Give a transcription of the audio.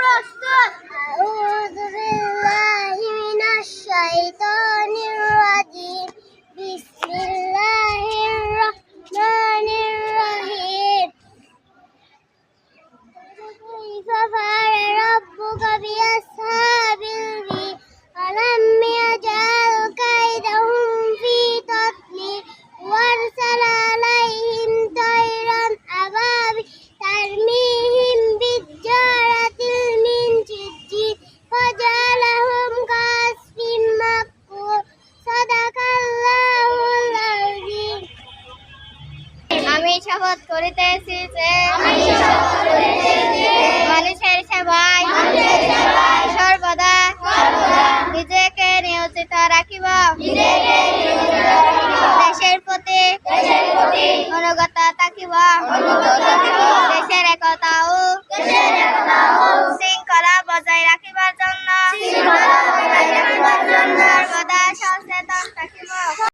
প্রস্তুত। আউযু বিল্লাহি মিনাশ শাইতানির রাজিম। বিসমিল্লাহির রহমানির রহিম। কাইফা ফাআলা রাব্বুকা বিআসহাবিল ফিল আলাম ইয়াজআল কাইদাহুম ফি তাদলিল ওয়ারসালা আলাইহিম তায়রান আবাবিল তারমিহিম বিহিজারাতিন মিন সিজ্জিল ফাজআলাহুম কাসফিন মাকুল। সাদাকাল্লাহুল আযীম। আমি শপথ করিতেছি যে মানুষের সেবায় সর্বদা নিজেকে নিয়োজিত রাখিব, দেশের প্রতি অনুগত থাকিব।